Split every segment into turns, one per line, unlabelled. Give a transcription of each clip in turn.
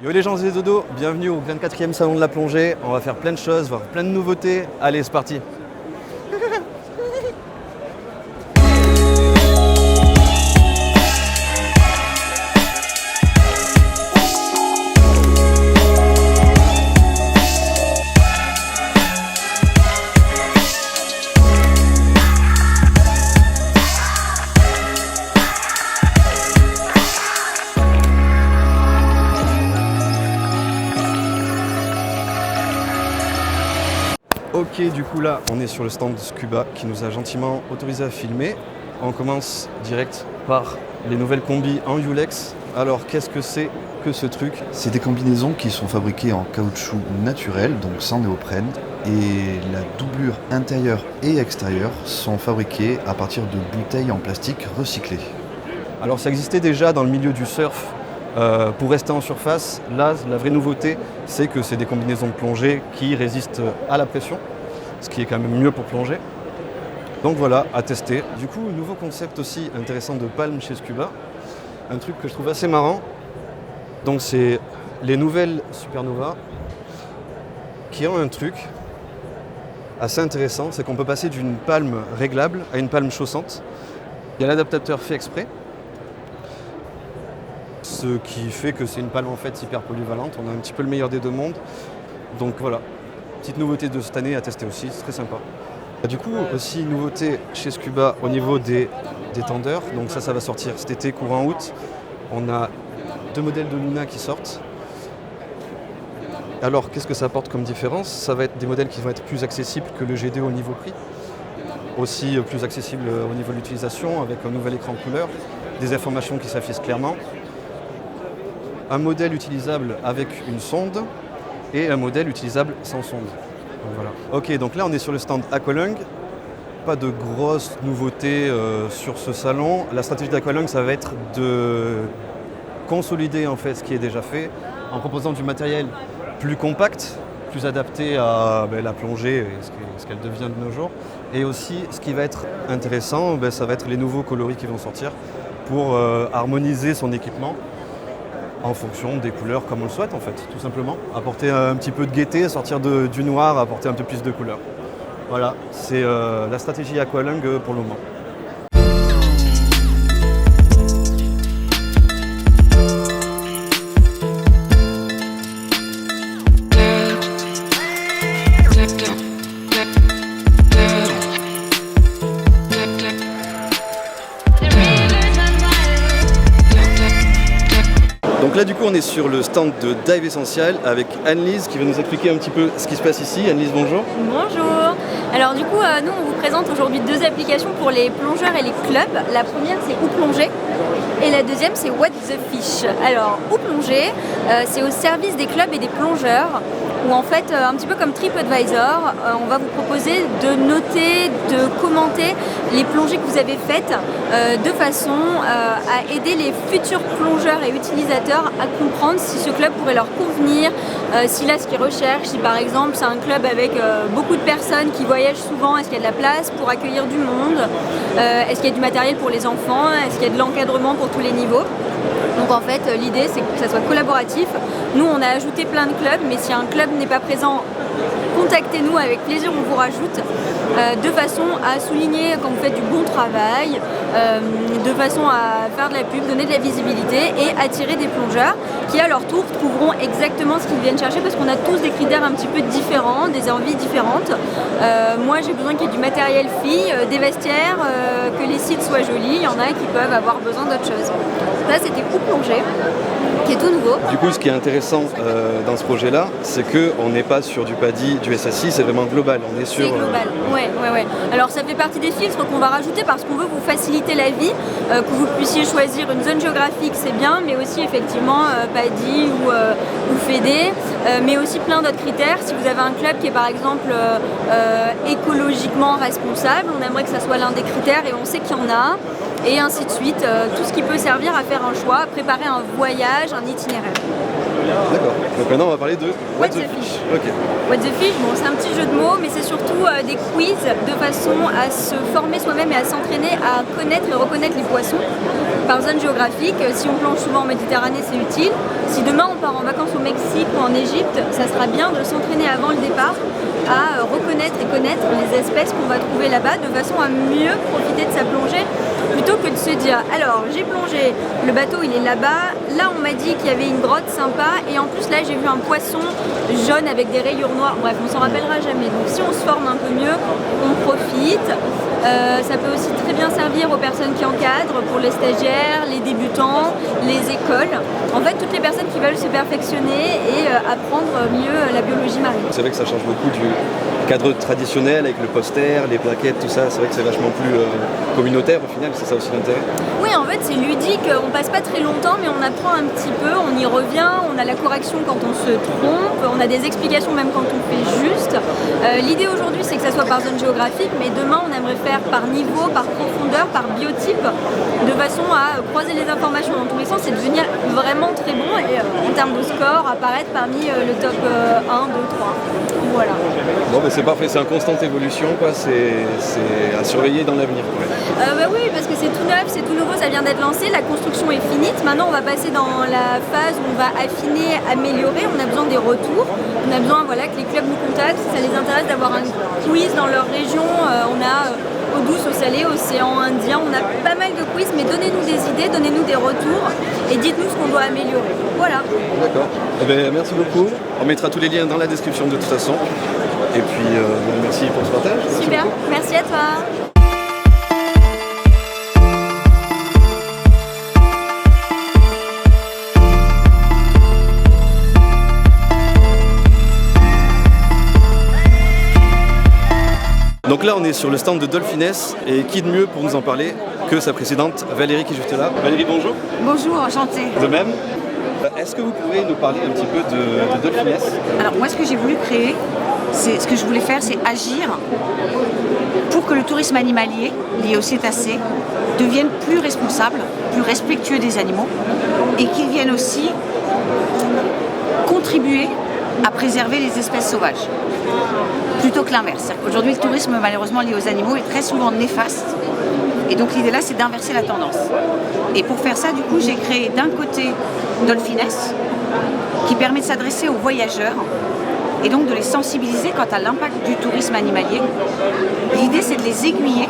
Yo les gens, c'est Dodo, bienvenue au 24e salon de la plongée. On va faire plein de choses, voir plein de nouveautés. Allez, c'est parti. Ok, du coup là, on est sur le stand Scuba qui nous a gentiment autorisé à filmer. On commence direct par les nouvelles combis en Ulex. Alors, qu'est-ce que c'est que ce truc?
C'est des combinaisons qui sont fabriquées en caoutchouc naturel, donc sans néoprène, et la doublure intérieure et extérieure sont fabriquées à partir de bouteilles en plastique recyclées.
Alors, ça existait déjà dans le milieu du surf. Pour rester en surface, là, la vraie nouveauté, c'est que c'est des combinaisons de plongée qui résistent à la pression, ce qui est quand même mieux pour plonger. Donc voilà, à tester. Du coup, nouveau concept aussi intéressant de palme chez Scuba. Un truc que je trouve assez marrant. Donc c'est les nouvelles Supernova qui ont un truc assez intéressant, c'est qu'on peut passer d'une palme réglable à une palme chaussante. Il y a l'adaptateur fait exprès. Ce qui fait que c'est une palme en fait hyper polyvalente, on a un petit peu le meilleur des deux mondes. Donc voilà, petite nouveauté de cette année à tester aussi, c'est très sympa. Du coup aussi nouveauté chez Scuba au niveau des tendeurs, donc ça va sortir cet été courant août. On a deux modèles de Luna qui sortent. Alors qu'est-ce que ça apporte comme différence? Ça va être des modèles qui vont être plus accessibles que le G2 au niveau prix. Aussi plus accessible au niveau de l'utilisation avec un nouvel écran couleur, des informations qui s'affichent clairement. Un modèle utilisable avec une sonde et un modèle utilisable sans sonde. Donc voilà. Ok, donc là on est sur le stand Aqualung. Pas de grosses nouveautés sur ce salon. La stratégie d'Aqualung, ça va être de consolider en fait ce qui est déjà fait en proposant du matériel plus compact, plus adapté à la plongée et ce qu'elle devient de nos jours. Et aussi, ce qui va être intéressant, ça va être les nouveaux coloris qui vont sortir pour harmoniser son équipement en fonction des couleurs comme on le souhaite en fait, tout simplement. Apporter un petit peu de gaieté, sortir du noir, apporter un peu plus de couleurs. Voilà, c'est la stratégie Aqualung pour le moment. Donc là du coup on est sur le stand de Dive Essential avec Anne-Lise qui va nous expliquer un petit peu ce qui se passe ici. Anne-Lise, bonjour.
Bonjour. Alors du coup nous on vous présente aujourd'hui deux applications pour les plongeurs et les clubs. La première c'est Où plonger et la deuxième c'est What the Fish. Alors Où plonger, c'est au service des clubs et des plongeurs où en fait un petit peu comme TripAdvisor, on va vous proposer de noter, de commenter les plongées que vous avez faites de façon à aider les futurs plongeurs et utilisateurs à comprendre si ce club pourrait leur convenir, s'il a ce qu'ils recherchent, si par exemple c'est un club avec beaucoup de personnes qui voyagent souvent, est-ce qu'il y a de la place pour accueillir du monde, est-ce qu'il y a du matériel pour les enfants, est-ce qu'il y a de l'encadrement pour tous les niveaux. Donc en fait l'idée c'est que ça soit collaboratif. Nous on a ajouté plein de clubs, mais si un club n'est pas présent, contactez-nous, avec plaisir on vous rajoute, de façon à souligner quand vous faites du bon travail, de façon à faire de la pub, donner de la visibilité et attirer des plongeurs qui à leur tour trouveront exactement ce qu'ils viennent chercher parce qu'on a tous des critères un petit peu différents, des envies différentes. Moi j'ai besoin qu'il y ait du matériel filles, des vestiaires, que les sites soient jolis, il y en a qui peuvent avoir besoin d'autre chose. Ça c'était Où plonger, qui est tout nouveau.
Du coup ce qui est intéressant dans ce projet là, c'est qu'on n'est pas sur du PADI, du SSI, c'est vraiment global. On est sur.
C'est global, ouais. Alors ça fait partie des filtres qu'on va rajouter parce qu'on veut vous faciliter la vie, que vous puissiez choisir une zone géographique, c'est bien, mais aussi effectivement PADI ou FEDE, mais aussi plein d'autres critères. Si vous avez un club qui est par exemple écologiquement responsable, on aimerait que ça soit l'un des critères et on sait qu'il y en a, et ainsi de suite. Tout ce qui peut servir à faire un choix, à préparer un voyage, un itinéraire.
D'accord. Donc maintenant, on va parler de
What the Fish.
Ok.
What the Fish, bon, c'est un petit jeu de mots, mais c'est surtout des quiz de façon à se former soi-même et à s'entraîner à connaître et reconnaître les poissons par zone géographique. Si on plonge souvent en Méditerranée, c'est utile. Si demain on part en vacances au Mexique ou en Égypte, ça sera bien de s'entraîner avant le départ à reconnaître et connaître les espèces qu'on va trouver là-bas de façon à mieux profiter de sa plongée plutôt que de se dire alors j'ai plongé, le bateau il est là-bas, là on m'a dit qu'il y avait une grotte sympa et en plus là j'ai vu un poisson jaune avec des rayures noires, bref on s'en rappellera jamais. Donc si on se forme un peu mieux, on profite. Ça peut aussi très bien servir aux personnes qui encadrent, pour les stagiaires, les débutants, les écoles. En fait, toutes les personnes qui veulent se perfectionner et apprendre mieux la biologie marine.
C'est vrai que ça change beaucoup du cadre traditionnel avec le poster, les plaquettes, tout ça. C'est vrai que c'est vachement plus communautaire au final, c'est ça aussi l'intérêt.
Oui, en fait, c'est ludique. On passe pas très longtemps, mais on apprend un petit peu, on y revient, on a la correction quand on se trompe, on a des explications même quand on fait juste. L'idée aujourd'hui, c'est que ça soit par zone géographique, mais demain, on aimerait faire par niveau, par profondeur, par biotype, de façon à croiser les informations dans tous les sens et devenir vraiment très bon et en termes de score, apparaître parmi le top 1, 2, 3. Voilà.
Bon, mais c'est parfait, c'est en constante évolution, quoi. C'est à surveiller dans l'avenir.
Bah oui, parce que c'est tout neuf, c'est tout nouveau, ça vient d'être lancé, la construction est finie. Maintenant, on va passer dans la phase où on va affiner, améliorer. On a besoin des retours, on a besoin que les clubs nous contactent, si ça les intéresse d'avoir un quiz dans leur région. On a eau douce, eau salée, océan Indien, on a pas mal de quiz, mais donnez-nous des idées, donnez-nous des retours et dites-nous ce qu'on doit améliorer. Voilà.
D'accord. Eh bien, merci beaucoup. On mettra tous les liens dans la description de toute façon. Et puis, merci pour ce partage.
Super, merci à toi.
Donc là, on est sur le stand de Dolphiness, et qui de mieux pour nous en parler que sa présidente Valérie qui est juste là. Valérie, bonjour.
Bonjour, enchantée.
De même. Est-ce que vous pouvez nous parler un petit peu de Dolphiness?
Alors moi, ce que j'ai voulu créer, ce que je voulais faire, c'est agir pour que le tourisme animalier lié aux cétacés devienne plus responsable, plus respectueux des animaux et qu'il vienne aussi contribuer à préserver les espèces sauvages, plutôt que l'inverse. Aujourd'hui, le tourisme malheureusement lié aux animaux est très souvent néfaste. Et donc l'idée là, c'est d'inverser la tendance. Et pour faire ça, du coup, j'ai créé d'un côté Dolphiness, qui permet de s'adresser aux voyageurs et donc de les sensibiliser quant à l'impact du tourisme animalier. L'idée, c'est de les aiguiller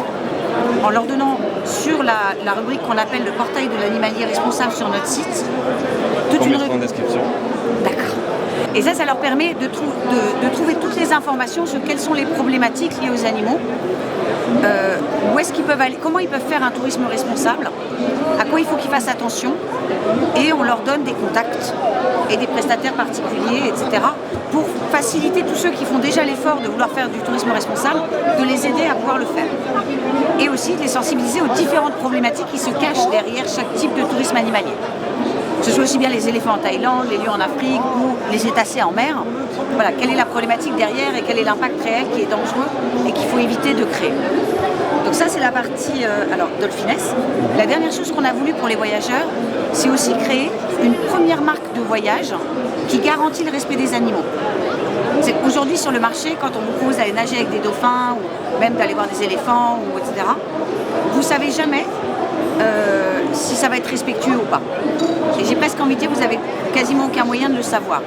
en leur donnant sur la rubrique qu'on appelle le portail de l'animalier responsable sur notre site.
On mettra en description.
D'accord. Et ça leur permet de trouver toutes les informations sur quelles sont les problématiques liées aux animaux, où est-ce qu'ils peuvent aller, comment ils peuvent faire un tourisme responsable, à quoi il faut qu'ils fassent attention, et on leur donne des contacts et des prestataires particuliers, etc., pour faciliter tous ceux qui font déjà l'effort de vouloir faire du tourisme responsable, de les aider à pouvoir le faire. Et aussi de les sensibiliser aux différentes problématiques qui se cachent derrière chaque type de tourisme animalier. Que ce soit aussi bien les éléphants en Thaïlande, les lions en Afrique ou les cétacés en mer. Voilà, quelle est la problématique derrière et quel est l'impact réel qui est dangereux et qu'il faut éviter de créer. Donc ça, c'est la partie Dolphiness. La dernière chose qu'on a voulu pour les voyageurs, c'est aussi créer une première marque de voyage qui garantit le respect des animaux. Aujourd'hui, sur le marché, quand on vous propose d'aller nager avec des dauphins ou même d'aller voir des éléphants, etc., vous ne savez jamais si ça va être respectueux ou pas. Et j'ai presque envie de dire, vous n'avez quasiment aucun moyen de le savoir.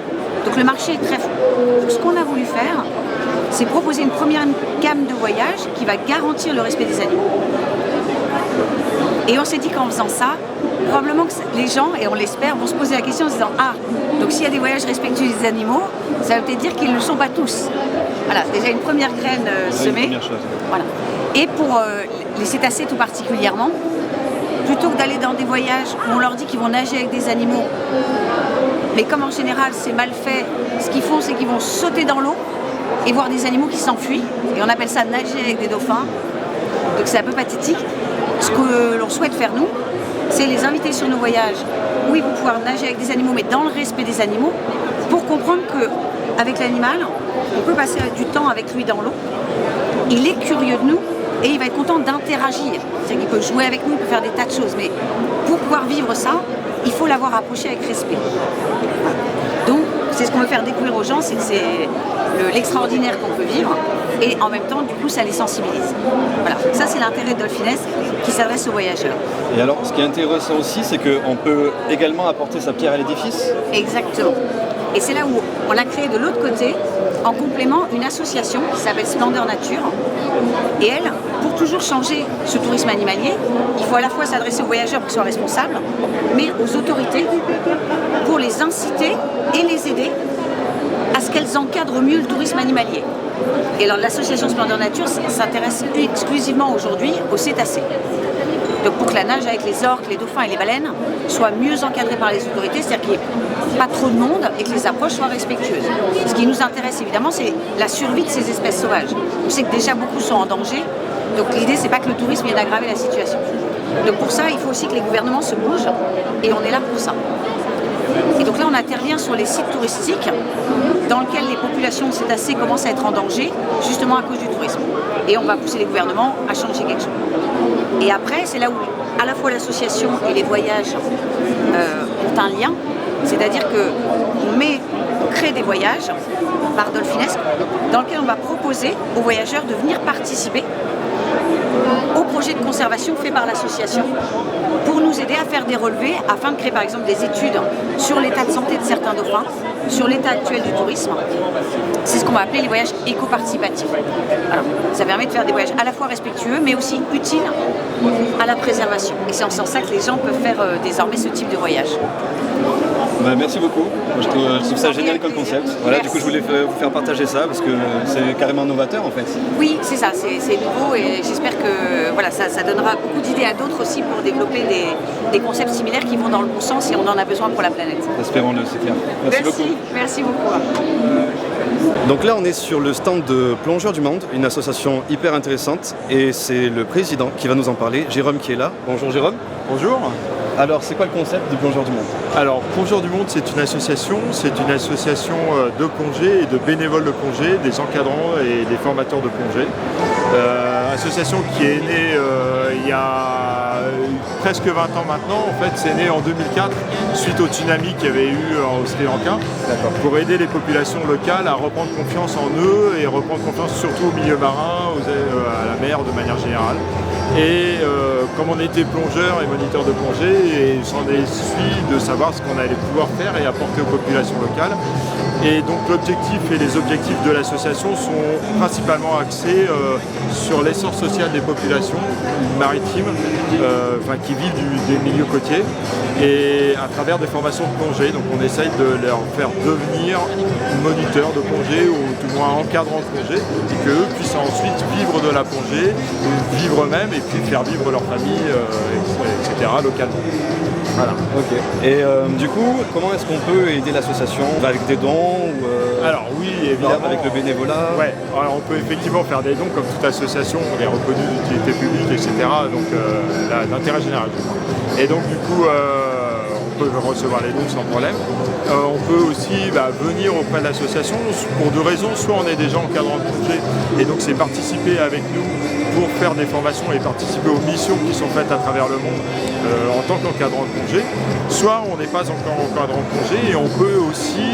Donc le marché est très fou. Donc ce qu'on a voulu faire, c'est proposer une première gamme de voyages qui va garantir le respect des animaux. Et on s'est dit qu'en faisant ça, probablement que les gens, et on l'espère, vont se poser la question en se disant « Ah, donc s'il y a des voyages respectueux des animaux, ça veut peut-être dire qu'ils ne le sont pas tous. » Voilà, déjà une première graine semée.
Une première chose.
Voilà. Et pour les cétacés tout particulièrement, plutôt que d'aller dans des voyages où on leur dit qu'ils vont nager avec des animaux, mais comme en général c'est mal fait, ce qu'ils font c'est qu'ils vont sauter dans l'eau et voir des animaux qui s'enfuient, et on appelle ça nager avec des dauphins, donc c'est un peu pathétique. Ce que l'on souhaite faire nous, c'est les inviter sur nos voyages où ils vont pouvoir nager avec des animaux, mais dans le respect des animaux, pour comprendre qu'avec l'animal, on peut passer du temps avec lui dans l'eau, il est curieux de nous, et il va être content d'interagir. C'est-à-dire qu'il peut jouer avec nous, il peut faire des tas de choses. Mais pour pouvoir vivre ça, il faut l'avoir approché avec respect. qu'on veut faire découvrir aux gens, c'est l'extraordinaire qu'on peut vivre, et en même temps, du coup, ça les sensibilise. Voilà, ça c'est l'intérêt de Dolphines qui s'adresse aux voyageurs.
Et alors, ce qui est intéressant aussi, c'est qu'on peut également apporter sa pierre à l'édifice.
Exactement. Et c'est là où on a créé de l'autre côté, en complément, une association qui s'appelle Splendeur Nature. Et elle, pour toujours changer ce tourisme animalier, il faut à la fois s'adresser aux voyageurs pour qu'ils soient responsables, mais aux autorités pour les inciter et les aider à ce qu'elles encadrent mieux le tourisme animalier. Et alors l'association Splendeur Nature s'intéresse exclusivement aujourd'hui aux cétacés. Donc pour que la nage avec les orques, les dauphins et les baleines soit mieux encadrée par les autorités, c'est-à-dire qu'il n'y ait pas trop de monde et que les approches soient respectueuses. Ce qui nous intéresse évidemment, c'est la survie de ces espèces sauvages. On sait que déjà beaucoup sont en danger, donc l'idée c'est pas que le tourisme vienne aggraver la situation. Donc pour ça, il faut aussi que les gouvernements se bougent et on est là pour ça. Et donc là, on intervient sur les sites touristiques dans lesquels les populations de cétacés commencent à être en danger, justement à cause du tourisme. Et on va pousser les gouvernements à changer quelque chose. Et après, c'est là où à la fois l'association et les voyages ont un lien, c'est-à-dire qu'on crée des voyages par Dolphinesque dans lesquels on va proposer aux voyageurs de venir participer au projet de conservation fait par l'association pour nous aider à faire des relevés afin de créer par exemple des études sur l'état de santé de certains dauphins, sur l'état actuel du tourisme. C'est ce qu'on va appeler les voyages éco-participatifs. Alors, ça permet de faire des voyages à la fois respectueux mais aussi utiles à la préservation. Et c'est en ce sens-là que les gens peuvent faire désormais ce type de voyage.
Merci beaucoup. Je trouve ça génial comme concept. Voilà, du coup, je voulais vous faire partager ça parce que c'est carrément novateur en fait.
Oui, c'est ça, c'est nouveau et j'espère que voilà, ça donnera beaucoup d'idées à d'autres aussi pour développer des concepts similaires qui vont dans le bon sens et on en a besoin pour la planète.
Espérons-le, c'est clair. Merci beaucoup.
Merci beaucoup.
Donc là, on est sur le stand de Plongeurs du Monde, une association hyper intéressante et c'est le président qui va nous en parler, Jérôme qui est là. Bonjour Jérôme.
Bonjour.
Alors, c'est quoi le concept de Plongeurs du Monde?
Alors, Plongeurs du Monde, c'est une association de plongée et de bénévoles de plongée, des encadrants et des formateurs de plongée. Association qui est née il y a presque 20 ans maintenant. En fait, c'est né en 2004 suite au tsunami qu'il y avait eu au Sri Lanka pour aider les populations locales à reprendre confiance en eux et reprendre confiance surtout au milieu marin, à la mer de manière générale. Et comme on était plongeurs et moniteurs de plongée, et s'en est suivi de savoir ce qu'on allait pouvoir faire et apporter aux populations locales. Et donc l'objectif et les objectifs de l'association sont principalement axés sur l'essor social des populations maritimes qui vivent des milieux côtiers et à travers des formations de plongée. Donc on essaye de leur faire devenir moniteurs de plongée ou tout moins encadrants de plongée et qu'eux puissent ensuite vivre de la plongée, vivre eux-mêmes et puis faire vivre leur famille, etc. localement.
Voilà, ok. Et du coup, comment est-ce qu'on peut aider l'association? Avec des dons ou,
Alors oui, évidemment.
Avec le bénévolat?
Ouais, alors on peut effectivement faire des dons comme toute association, on est reconnu d'utilité publique, etc. Donc d'intérêt général. Et donc du coup, on peut recevoir les dons sans problème. On peut aussi venir auprès de l'association pour deux raisons. Soit on est déjà encadrant de plongée et donc c'est participer avec nous pour faire des formations et participer aux missions qui sont faites à travers le monde en tant qu'encadrant de plongée. Soit on n'est pas encore encadrant de plongée et on peut aussi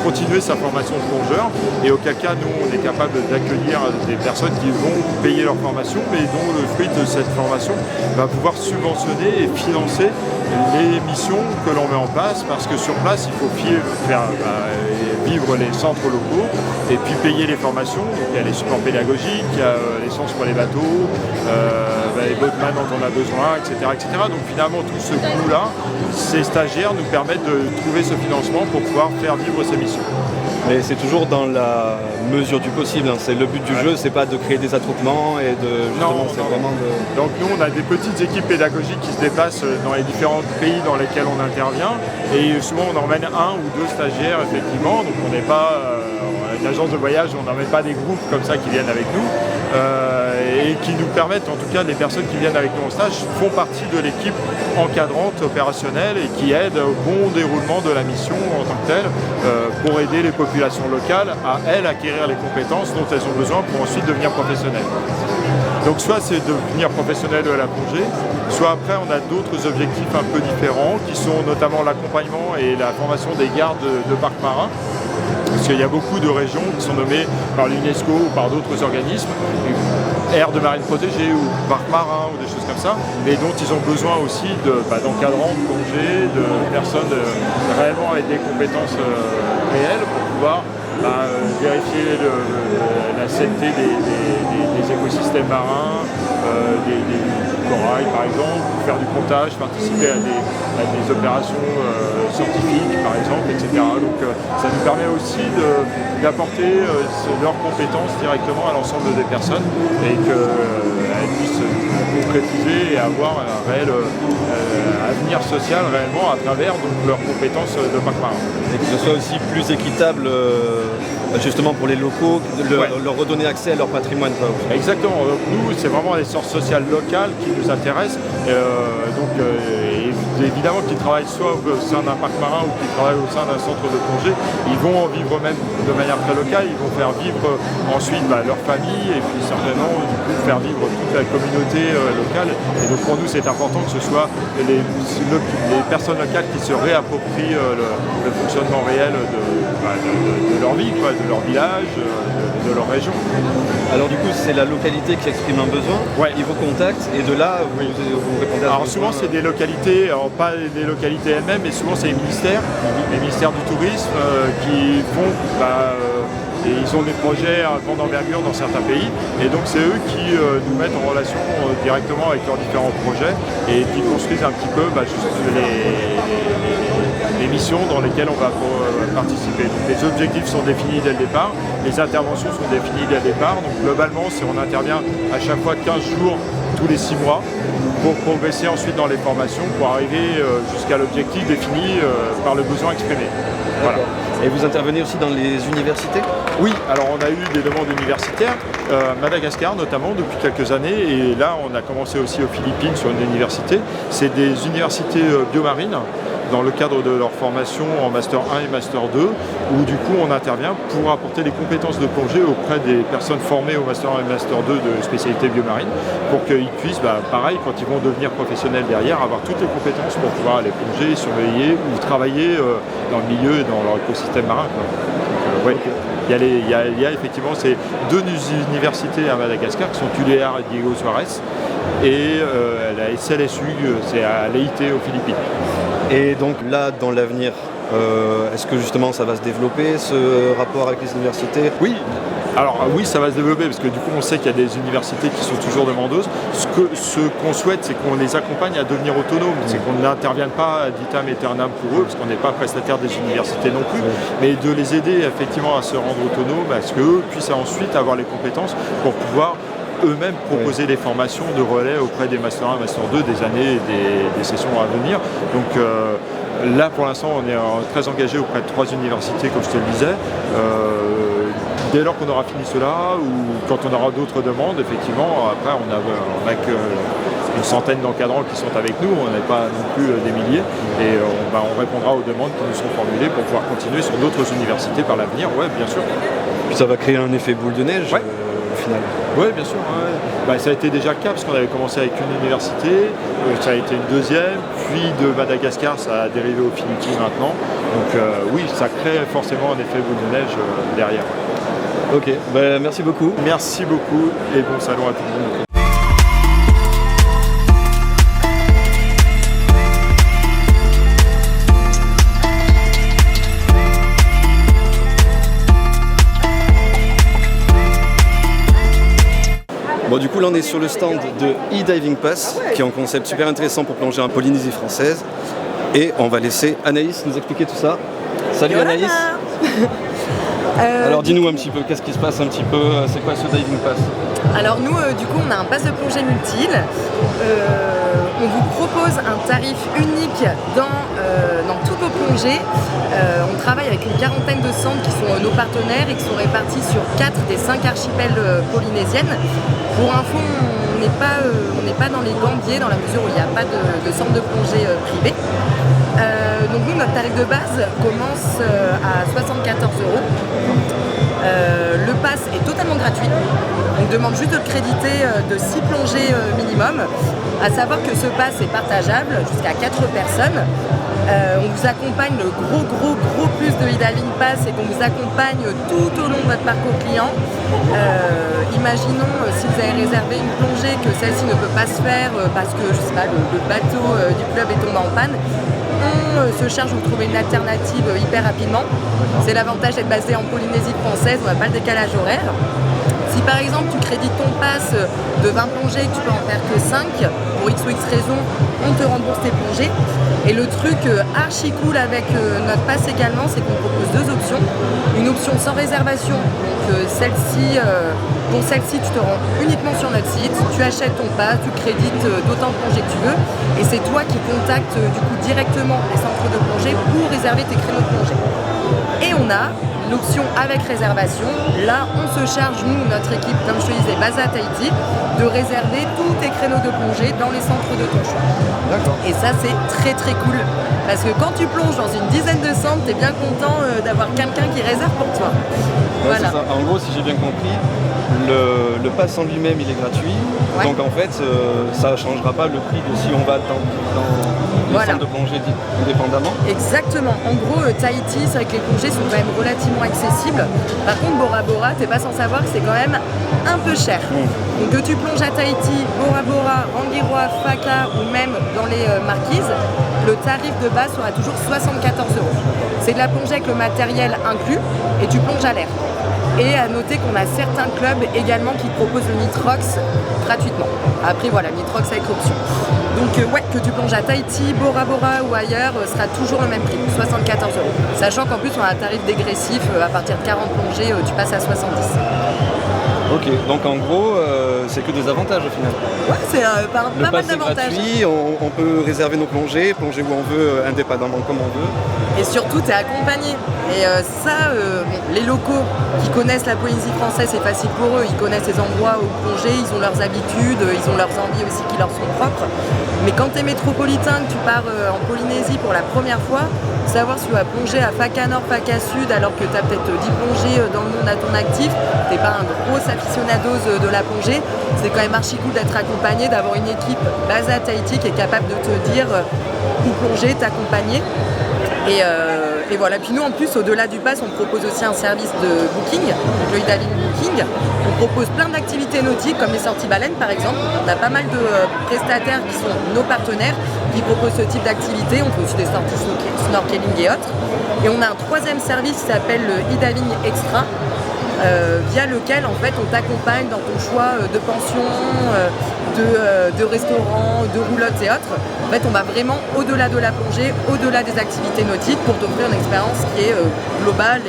continuer sa formation de plongeur. Et auquel cas, nous, on est capable d'accueillir des personnes qui vont payer leur formation, mais dont le fruit de cette formation va pouvoir subventionner et financer les missions que l'on met en place, parce que sur place, il faut faire vivre les centres locaux et puis payer les formations. Donc, il y a les supports pédagogiques, il y a l'essence pour les bateaux, les boatman dont on a besoin, etc., etc. Donc finalement, tout ce coût-là, ces stagiaires nous permettent de trouver ce financement pour pouvoir faire vivre ces missions.
Mais c'est toujours dans la mesure du possible. Hein. C'est le but du jeu, c'est pas de créer des attroupements et de justement, vraiment de.
Donc nous, on a des petites équipes pédagogiques qui se déplacent dans les différents pays dans lesquels on intervient, et souvent on emmène un ou deux stagiaires effectivement. Donc on n'est pas une agence de voyage, on n'emmène pas des groupes comme ça qui viennent avec nous. Et qui nous permettent, en tout cas les personnes qui viennent avec nous en stage font partie de l'équipe encadrante opérationnelle et qui aident au bon déroulement de la mission en tant que telle pour aider les populations locales à elles acquérir les compétences dont elles ont besoin pour ensuite devenir professionnelles. Donc soit c'est devenir professionnel de la plongée, soit après on a d'autres objectifs un peu différents qui sont notamment l'accompagnement et la formation des gardes de parcs marins. Parce qu'il y a beaucoup de régions qui sont nommées par l'UNESCO ou par d'autres organismes, aires de marine protégée ou parcs marins ou des choses comme ça, mais dont ils ont besoin aussi d'encadrants, de plongée, de personnes réellement avec des compétences réelles pour pouvoir vérifier la sainteté des écosystèmes marins, des corail par exemple, faire du comptage, participer à des opérations scientifiques par exemple, etc. Donc ça nous permet aussi d'apporter leurs compétences directement à l'ensemble des personnes et qu'elles puissent concrétiser et avoir un réel avenir social réellement à travers leurs compétences de parc marin.
Et que ce soit aussi plus équitable justement pour les locaux, leur redonner accès à leur patrimoine.
Exactement, donc nous c'est vraiment l'essence sociale locale qui nous intéresse, évidemment qu'ils travaillent soit au sein d'un parc marin ou qu'ils travaillent au sein d'un centre de plongée, ils vont en vivre même de manière très locale, ils vont faire vivre ensuite leur famille et puis certainement du coup faire vivre toute la communauté locale. Et donc pour nous c'est important que ce soit les personnes locales qui se réapproprient le fonctionnement réel de leur vie, de leur village, de leur région.
Alors du coup c'est la localité qui exprime un besoin, ils vous contactent et de là vous répondez à
Alors souvent c'est des localités, alors pas les localités elles-mêmes, mais souvent c'est les ministères du tourisme qui font et ils ont des projets à grande envergure dans certains pays et donc c'est eux qui nous mettent en relation directement avec leurs différents projets et qui construisent un petit peu les missions dans lesquelles on va participer. Donc, les objectifs sont définis dès le départ, les interventions sont définies dès le départ, donc globalement on intervient à chaque fois 15 jours tous les 6 mois pour progresser ensuite dans les formations pour arriver jusqu'à l'objectif défini par le besoin exprimé. Voilà.
Et vous intervenez aussi dans les universités ?
Oui, alors on a eu des demandes universitaires, Madagascar notamment depuis quelques années, et là on a commencé aussi aux Philippines sur une université. C'est des universités biomarines dans le cadre de leur formation en Master 1 et Master 2, où du coup on intervient pour apporter les compétences de plongée auprès des personnes formées au Master 1 et Master 2 de spécialité biomarine, pour qu'ils puissent, pareil, quand ils vont devenir professionnels derrière, avoir toutes les compétences pour pouvoir aller plonger, surveiller ou travailler dans le milieu et dans leur écosystème marin. Donc, il y a effectivement ces 2 universités à Madagascar qui sont UDR et Diego Suarez, et la SLSU, c'est à Leyte aux Philippines.
Et donc là, dans l'avenir, est-ce que justement ça va se développer, ce rapport avec les universités ?
Oui. Alors oui, ça va se développer parce que du coup on sait qu'il y a des universités qui sont toujours demandeuses. Ce qu'on souhaite, c'est qu'on les accompagne à devenir autonomes, c'est qu'on n'intervienne pas ad vitam aeternam pour eux, parce qu'on n'est pas prestataire des universités non plus, mais de les aider effectivement à se rendre autonomes, à ce qu'eux puissent ensuite avoir les compétences pour pouvoir eux-mêmes proposer des formations de relais auprès des Master 1, Master 2 des années et des sessions à venir. Donc là pour l'instant on est très engagé auprès de 3 universités comme je te le disais. Dès lors qu'on aura fini cela ou quand on aura d'autres demandes, effectivement, après on a qu'une centaine d'encadrants qui sont avec nous, on n'est pas non plus des milliers, et on répondra aux demandes qui nous sont formulées pour pouvoir continuer sur d'autres universités par l'avenir, bien sûr.
Puis ça va créer un effet boule de neige au final.
Oui, bien sûr. Ça a été déjà le cas parce qu'on avait commencé avec une université, ça a été une deuxième, puis de Madagascar ça a dérivé aux Philippines maintenant. Donc oui, ça crée forcément un effet boule de neige derrière.
Ok, merci beaucoup.
Merci beaucoup et bon salon à tout le monde.
Bon, du coup là on est sur le stand de e-Diving Pass qui est un concept super intéressant pour plonger en Polynésie française, et on va laisser Anaïs nous expliquer tout ça. Salut Anaïs. Alors dis-nous un petit peu, qu'est-ce qui se passe un petit peu, c'est quoi ce Diving Pass?
Alors nous, du coup, on a un pass de plongée multi-île. On vous propose un tarif unique dans toutes nos plongées. On travaille avec une quarantaine de centres qui sont nos partenaires et qui sont répartis sur 4 des 5 archipels polynésiennes. Pour info, on n'est pas dans les Gambiers dans la mesure où il n'y a pas de centre de plongée privé. Donc nous, notre tarif de base commence à 74 €. Le pass est totalement gratuit. On demande juste de le créditer de 6 plongées minimum. À savoir que ce pass est partageable jusqu'à 4 personnes. On vous accompagne, le gros plus de Idaving Pass, c'est qu'on vous accompagne tout au long de votre parcours client. Imaginons si vous avez réservé une plongée que celle-ci ne peut pas se faire parce que je sais pas, le bateau du club est tombé en panne. On se charge de vous trouver une alternative hyper rapidement. C'est l'avantage d'être basé en Polynésie française, on n'a pas le décalage horaire. Si par exemple tu crédites ton pass de 20 plongées et que tu peux en faire que 5, pour X ou X raison, on te rembourse tes plongées. Et le truc archi cool avec notre pass également, c'est qu'on propose 2 options. Une option sans réservation, donc pour celle-ci tu te rends uniquement sur notre site, tu achètes ton pass, tu crédites d'autant de plongées que tu veux, et c'est toi qui contactes du coup directement les centres de plongée pour réserver tes créneaux de plongée. Et on a l'option avec réservation. Là, on se charge, nous, notre équipe, comme je te disais, basée à Tahiti, de réserver tous tes créneaux de plongée dans les centres de ton choix.
D'accord.
Et ça, c'est très cool. Parce que quand tu plonges dans une dizaine de centres, tu es bien content d'avoir quelqu'un qui réserve pour toi.
Ouais,
Voilà.
c'est ça. En gros, si j'ai bien compris, le pass en lui-même, il est gratuit.
Ouais.
Donc en fait, ça ne changera pas le prix de si on va dans les
Voilà.
centres de plongée indépendamment.
Exactement. En gros, Tahiti, c'est vrai que les plongées sont quand même relativement accessibles. Par contre, Bora Bora, t'es pas sans savoir que c'est quand même un peu cher. Donc que tu plonges à Tahiti, Bora Bora, Rangiroa, Faka ou même dans les Marquises, le tarif de base sera toujours 74 €. C'est de la plongée avec le matériel inclus et tu plonges à l'air. Et à noter qu'on a certains clubs également qui proposent le Nitrox gratuitement. Après voilà, Nitrox avec option. Donc ouais, que tu plonges à Tahiti, Bora Bora ou ailleurs, sera toujours le même prix, 74 €. Sachant qu'en plus on a un tarif dégressif, à partir de 40 plongées, tu passes à 70.
Ok, donc en gros, c'est que des avantages au final.
Ouais, c'est pas
Le
mal
pass est
d'avantages.
gratuit, on peut réserver nos plongées, plonger où on veut, indépendamment comme on veut.
Et surtout, tu es accompagné. Et les locaux qui connaissent la Polynésie française, c'est facile pour eux. Ils connaissent les endroits où plonger, ils ont leurs habitudes, ils ont leurs envies aussi qui leur sont propres. Mais quand tu es métropolitain, que tu pars en Polynésie pour la première fois, savoir si tu vas plonger à Faka Nord, Faka Sud, alors que tu as peut-être 10 plongées dans le monde à ton actif, tu n'es pas un gros aficionados de la plongée, c'est quand même archi cool d'être accompagné, d'avoir une équipe basée à Tahiti qui est capable de te dire où plonger, t'accompagner. Et voilà, puis nous en plus au-delà du pass on propose aussi un service de booking, le Idaving Booking. On propose plein d'activités nautiques comme les sorties baleines par exemple. On a pas mal de prestataires qui sont nos partenaires qui proposent ce type d'activité. On fait aussi des sorties snorkeling et autres. Et on a un troisième service qui s'appelle le Idaving Extra, via lequel en fait on t'accompagne dans ton choix de pension, de restaurants, de roulottes et autres. En fait on va vraiment au-delà de la plongée, au-delà des activités nautiques pour t'offrir une expérience qui est globale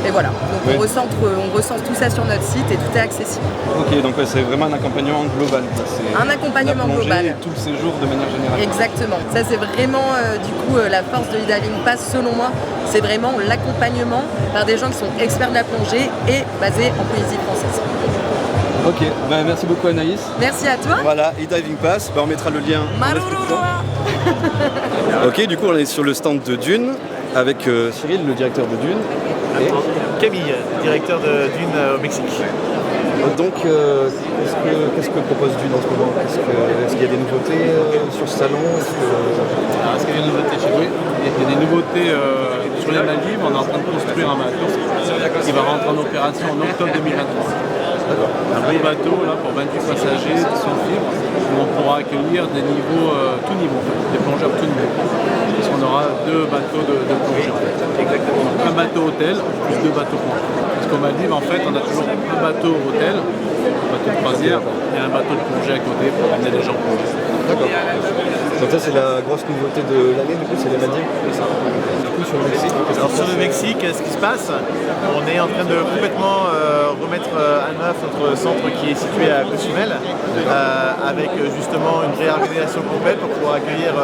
et voilà. Donc
Oui.
on recense tout ça sur notre site et tout est accessible.
Ok, donc ouais, c'est vraiment un accompagnement global. C'est
Un accompagnement
la plongée
global.
et tout le séjour de manière générale.
Exactement. Ça c'est vraiment la force de Idaving Pass selon moi. C'est vraiment l'accompagnement par des gens qui sont experts de la plongée et basés en Polynésie française.
Ok, ben, merci beaucoup Anaïs.
Merci à toi.
Voilà, e-diving pass, on mettra le lien en description. Ok, du coup on est sur le stand de Dune avec Cyril, le directeur de Dune. Et
Camille, directeur de Dune au Mexique.
donc, qu'est-ce que propose Dune en ce moment? Est-ce qu'il y a des nouveautés sur ce salon?
Alors, est-ce qu'il y a des nouveautés chez vous? Il y a des nouveautés sur les Maldives. On est en train de construire un bateau qui va rentrer en opération en octobre 2023. Un beau bateau là, pour 28 passagers, sans fibre, où on pourra accueillir des niveaux, tout niveau, des plongeurs tout niveau. Parce qu'on aura 2 bateaux de plongée en fait. Exactement. Un bateau hôtel plus 2 bateaux plongée. Parce qu'aux Maldives, en fait, on a toujours un bateau hôtel, un bateau de croisière et un bateau de plongée à côté pour amener les gens plonger.
D'accord. Donc ça c'est la grosse nouveauté de l'année, du coup c'est les Maldives. C'est ça. Du coup sur le Mexique,
Alors sur le Mexique, ce qui se passe, on est en train de complètement remettre à neuf notre centre qui est situé à Cozumel, avec justement une réorganisation complète pour pouvoir accueillir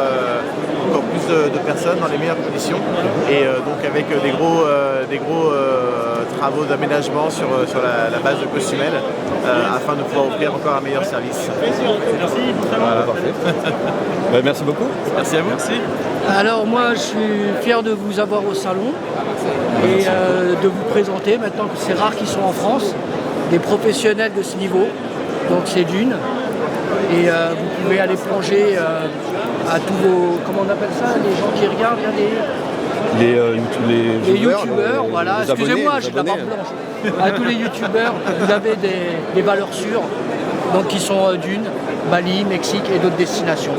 encore plus de personnes dans les meilleures conditions, et donc avec des gros travaux d'aménagement sur la base de Cozumel, afin de pouvoir offrir encore un meilleur service.
Voilà, parfait. Merci beaucoup.
Merci à vous. Merci.
Alors moi je suis fier de vous avoir au salon et de vous présenter maintenant que c'est rare qu'ils sont en France, des professionnels de ce niveau, donc c'est d'une. Et vous pouvez aller plonger à tous vos, comment on appelle ça, les gens qui regardent là, les youtubeurs, voilà, excusez-moi j'ai de la barbe blanche. À tous les youtubeurs, vous avez des valeurs sûres, donc qui sont d'une, Bali, Mexique et d'autres destinations.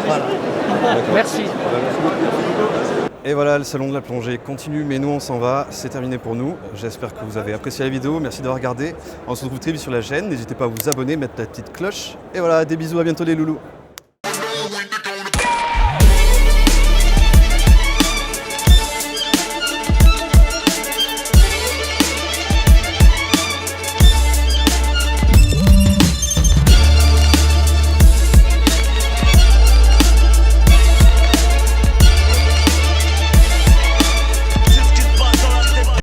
Voilà. Merci.
Et voilà, le salon de la plongée continue, mais nous on s'en va, c'est terminé pour nous. J'espère que vous avez apprécié la vidéo, merci d'avoir regardé. On se retrouve très vite sur la chaîne, n'hésitez pas à vous abonner, mettre la petite cloche. Et voilà, des bisous, à bientôt les loulous.